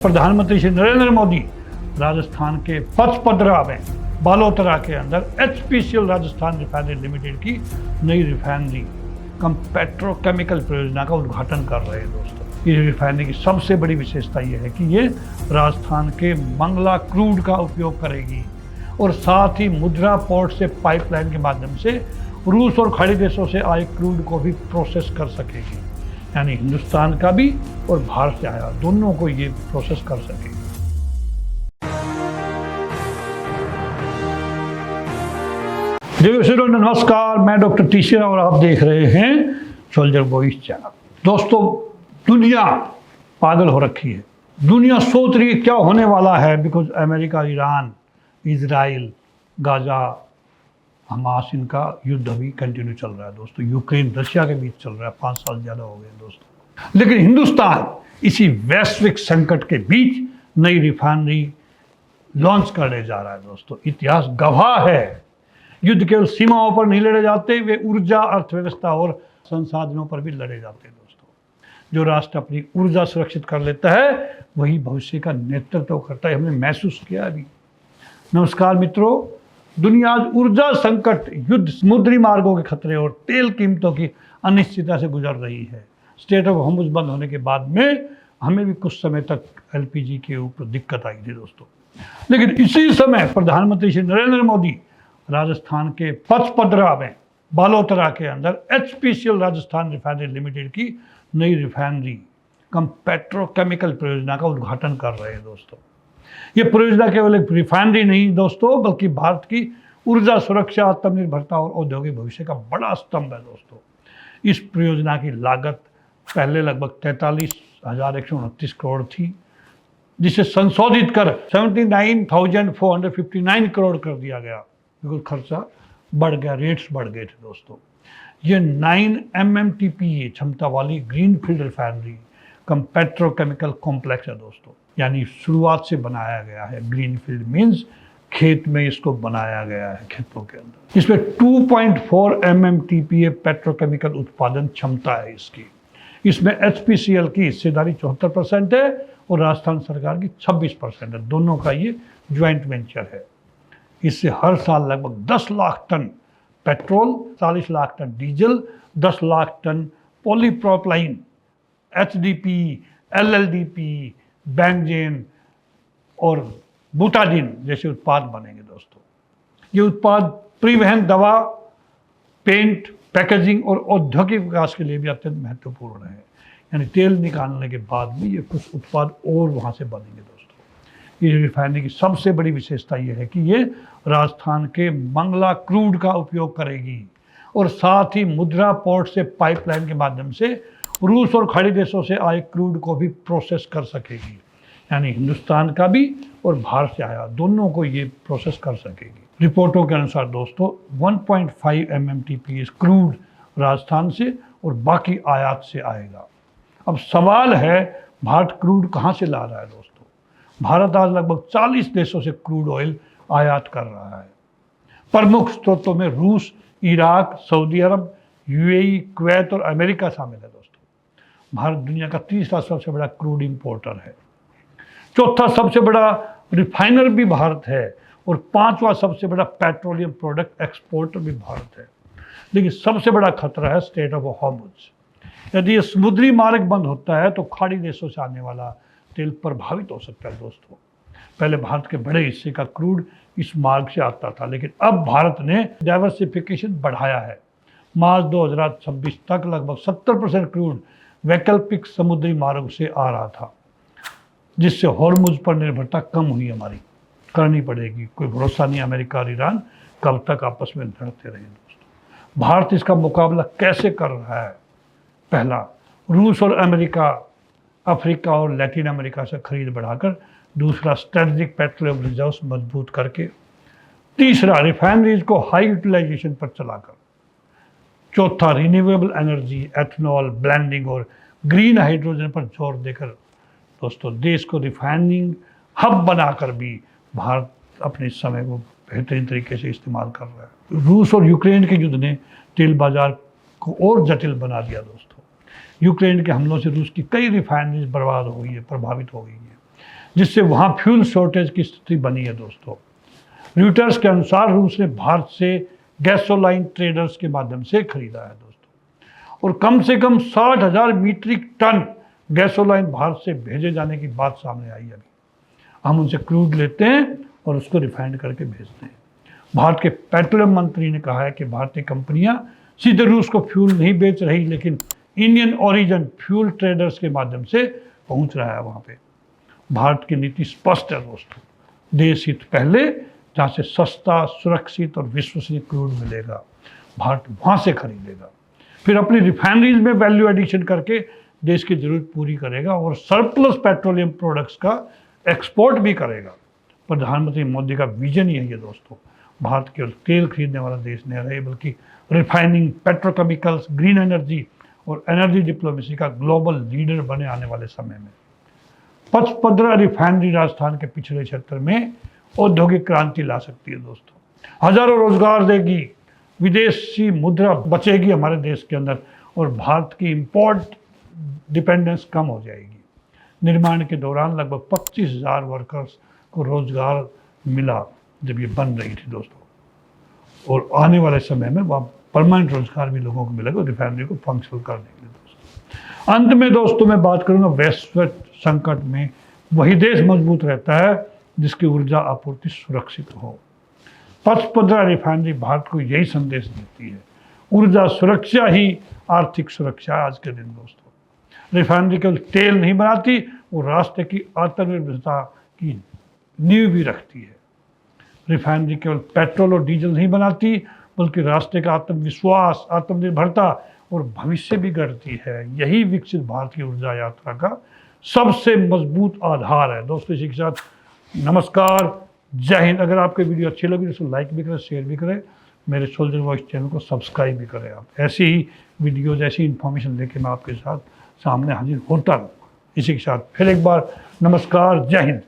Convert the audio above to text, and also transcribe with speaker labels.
Speaker 1: प्रधानमंत्री श्री नरेंद्र मोदी राजस्थान के पचपदरा में बालोतरा के अंदर एचपीसीएल राजस्थान रिफाइनरी लिमिटेड की नई रिफाइनरी कम पेट्रोकेमिकल परियोजना का उद्घाटन कर रहे हैं। दोस्तों, ये रिफाइनरी की सबसे बड़ी विशेषता ये है कि ये राजस्थान के मंगला क्रूड का उपयोग करेगी और साथ ही मुद्रा पोर्ट से पाइपलाइन के माध्यम से रूस और खाड़ी देशों से आए क्रूड को भी प्रोसेस कर सकेगी। यानी हिंदुस्तान का भी और भारत से आया दोनों को ये प्रोसेस कर सकेगी। नमस्कार, मैं डॉक्टर टी और आप देख रहे हैं सोल्जर बॉयज चैनल। दोस्तों, दुनिया पागल हो रखी है। दुनिया सोच रही है क्या होने वाला है, because America, Iran, Israel, Gaza, Hamas, इनका युद्ध अभी कंटिन्यू चल रहा है। दोस्तों, यूक्रेन रशिया के बीच चल रहा है, 5 साल ज़्यादा हो गए दोस्तों। लेकिन हिंदुस्तान इसी वैश्विक संकट के बीच नई रिफाइनरी लॉन्च करने जा रहा है। दोस्तों, इतिहास गवाह है, युद्ध केवल सीमाओं पर नहीं लड़े जाते, वे ऊर्जा, अर्थव्यवस्था और संसाधनों पर भी लड़े जाते हैं। दोस्तों, जो राष्ट्र अपनी ऊर्जा सुरक्षित कर लेता है वही भविष्य का नेतृत्व करता है। हमने महसूस किया अभी। नमस्कार मित्रों, दुनिया आज ऊर्जा संकट, युद्ध, समुद्री मार्गों के खतरे और तेल कीमतों की अनिश्चितता से गुजर रही है। स्टेट ऑफ हॉर्मुज़ बंद होने के बाद में हमें भी कुछ समय तक एलपीजी के ऊपर दिक्कत आई थी दोस्तों। लेकिन इसी समय प्रधानमंत्री श्री नरेंद्र मोदी राजस्थान के पचपदरा में बालोतरा के अंदर एचपीसीएल राजस्थान रिफाइनरी लिमिटेड की नई रिफाइनरी कम पेट्रोकेमिकल परियोजना का उद्घाटन कर रहे हैं। दोस्तों, ये परियोजना केवल एक रिफाइनरी नहीं दोस्तों, बल्कि भारत की ऊर्जा सुरक्षा, आत्मनिर्भरता और औद्योगिक भविष्य का बड़ा स्तंभ है। दोस्तों, इस परियोजना की लागत पहले लगभग 43,129 करोड़ थी, जिसे संशोधित कर 79,459 करोड़ कर दिया गया, बिल्कुल खर्चा बढ़ गया, रेट्स बढ़ गए थे। दोस्तों, ये 9 MMTPA क्षमता वाली ग्रीनफील्ड रिफाइनरी कम पेट्रोकेमिकल कॉम्प्लेक्स है। दोस्तों, यानी शुरुआत से बनाया गया है। ग्रीनफील्ड मीन्स खेत में इसको बनाया गया है, खेतों के अंदर। इसमें 2.4 MMTPA पेट्रोकेमिकल उत्पादन क्षमता है इसकी। इसमें एचपीसीएल की हिस्सेदारी 74% है और राजस्थान सरकार की 26% है। दोनों का ये ज्वाइंट वेंचर है। इससे हर साल लगभग 10 lakh ton petrol, 40 lakh ton diesel, 10 lakh ton polypropylene, HDP, LLDP, benzene और बुटाडीन जैसे उत्पाद बनेंगे। दोस्तों, ये उत्पाद परिवहन, दवा, पेंट, पैकेजिंग और औद्योगिक विकास के लिए भी अत्यंत महत्वपूर्ण है। यानी तेल निकालने के बाद भी ये कुछ उत्पाद और वहाँ से बनेंगे। दोस्तों, ये रिफाइनरी की सबसे बड़ी विशेषता ये है कि ये राजस्थान के मंगला क्रूड का उपयोग करेगी और साथ ही मुद्रा पोर्ट से पाइपलाइन के माध्यम से रूस और खाड़ी देशों से आए क्रूड को भी प्रोसेस कर सकेगी। यानी हिंदुस्तान का भी और भारत से आया दोनों को ये प्रोसेस कर सकेगी। रिपोर्टों के अनुसार दोस्तों 1.5 MMTPA क्रूड राजस्थान से और बाकी आयात से आएगा। अब सवाल है, भारत क्रूड कहाँ से ला रहा है। दोस्तों, भारत आज लगभग 40 देशों से क्रूड ऑयल आयात कर रहा है। प्रमुख स्रोतों में रूस, इराक, सऊदी अरब, UAE, कुवैत और अमेरिका शामिल है। दोस्तों, भारत दुनिया का तीसरा सबसे बड़ा क्रूड इंपोर्टर है। चौथा सबसे बड़ा रिफाइनर भी भारत है और 5वां सबसे बड़ा पेट्रोलियम प्रोडक्ट एक्सपोर्टर भी भारत है। लेकिन सबसे बड़ा खतरा है स्टेट ऑफ हॉर्मुज़। यदि ये समुद्री मार्ग बंद होता है तो खाड़ी देशों से आने वाला तेल प्रभावित हो सकता है। दोस्तों, पहले भारत के बड़े हिस्से का क्रूड इस मार्ग से आता था, लेकिन अब भारत ने डाइवर्सिफिकेशन बढ़ाया है। मार्च 2026 तक लगभग 70% क्रूड वैकल्पिक समुद्री मार्ग से आ रहा था, जिससे हॉर्मुज़ पर निर्भरता कम हुई। हमारी करनी पड़ेगी, कोई भरोसा नहीं अमेरिका और ईरान कब तक आपस में लड़ते रहे। दोस्तों, भारत इसका मुकाबला कैसे कर रहा है? पहला, रूस और अमेरिका अफ्रीका और लैटिन अमेरिका से खरीद बढ़ाकर। दूसरा, स्ट्रेटेजिक पेट्रोलियम रिजर्व्स मजबूत करके। तीसरा, रिफाइनरीज को हाई यूटिलाइजेशन पर चलाकर। चौथा, रिन्यूएबल एनर्जी, एथनॉल, ब्लेंडिंग और ग्रीन हाइड्रोजन पर जोर देकर दोस्तों देश को रिफाइनिंग हब बनाकर भी भारत अपने समय को बेहतरीन तरीके से इस्तेमाल कर रहा है। रूस और यूक्रेन के युद्ध ने तेल बाजार को और जटिल बना दिया। दोस्तों, यूक्रेन के हमलों से रूस की कई रिफाइनरीज बर्बाद हो गई है, प्रभावित हो गई है। जिससे वहाँ फ्यूल शॉर्टेज की स्थिति बनी है दोस्तों। रॉयटर्स के अनुसार रूस ने भारत से गैसोलाइन ट्रेडर्स के माध्यम से खरीदा है दोस्तों, और कम से कम 60,000 मीट्रिक टन गैसोलाइन भारत से भेजे जाने की बात सामने आई है। अभी हम उनसे क्रूड लेते हैं और उसको रिफाइंड करके भेजते हैं। भारत के पेट्रोलियम मंत्री ने कहा है कि भारतीय कंपनियां सीधे रूस को फ्यूल नहीं बेच रही, लेकिन इंडियन ओरिजिन फ्यूल ट्रेडर्स के माध्यम से पहुंच रहा है वहां पे। भारत की नीति स्पष्ट है दोस्तों, देश हित पहले, जहाँ से सस्ता, सुरक्षित और विश्वसनीय क्रूड मिलेगा भारत वहाँ से खरीदेगा, फिर अपनी रिफाइनरीज में वैल्यू एडिशन करके देश की जरूरत पूरी करेगा और सरप्लस पेट्रोलियम प्रोडक्ट्स का एक्सपोर्ट भी करेगा। प्रधानमंत्री मोदी का विजन यही है दोस्तों, भारत केवल तेल खरीदने वाला देश नहीं रहे, बल्कि रिफाइनिंग, पेट्रोकेमिकल्स, ग्रीन एनर्जी और एनर्जी डिप्लोमेसी का ग्लोबल लीडर बने आने वाले समय में। 15 रिफाइनरी राजस्थान के पिछड़े क्षेत्र में औद्योगिक क्रांति ला सकती है दोस्तों, हजारों रोजगार देगी, विदेशी मुद्रा बचेगी हमारे देश के अंदर और भारत की इंपोर्ट डिपेंडेंस कम हो जाएगी। निर्माण के दौरान लगभग 25,000 वर्कर्स को रोजगार मिला जब ये बन रही थी दोस्तों, और आने वाले समय में वहाँ परमानेंट रोजगार भी लोगों को मिलेगा रिफाइनरी को फंक्शनल करने के लिए दोस्तों। अंत में दोस्तों मैं बात करूँगा, वैश्विक संकट में वही देश मजबूत रहता है जिसकी ऊर्जा आपूर्ति सुरक्षित हो। 15 रिफाइनरी भारत को यही संदेश देती है, ऊर्जा सुरक्षा ही आर्थिक सुरक्षा है आज के दिन दोस्तों। रिफाइनरी केवल तेल नहीं बनाती, वो राष्ट्र की आत्मनिर्भरता की नींव भी रखती है। रिफाइनरी केवल पेट्रोल और डीजल नहीं बनाती, बल्कि राष्ट्र का आत्मविश्वास, आत्मनिर्भरता और भविष्य भी गढ़ती है। यही विकसित भारत की ऊर्जा यात्रा का सबसे मजबूत आधार है दोस्तों। इसी के साथ नमस्कार, जय हिंद। अगर आपके वीडियो अच्छी लगी तो इसको लाइक भी करें, शेयर भी करें, मेरे सोल्जर वॉइस चैनल को सब्सक्राइब भी करें। आप ऐसी ही वीडियोज, ऐसी इन्फॉर्मेशन लेके मैं आपके साथ सामने हाजिर होता हूँ। इसी के साथ फिर एक बार नमस्कार, जय हिंद।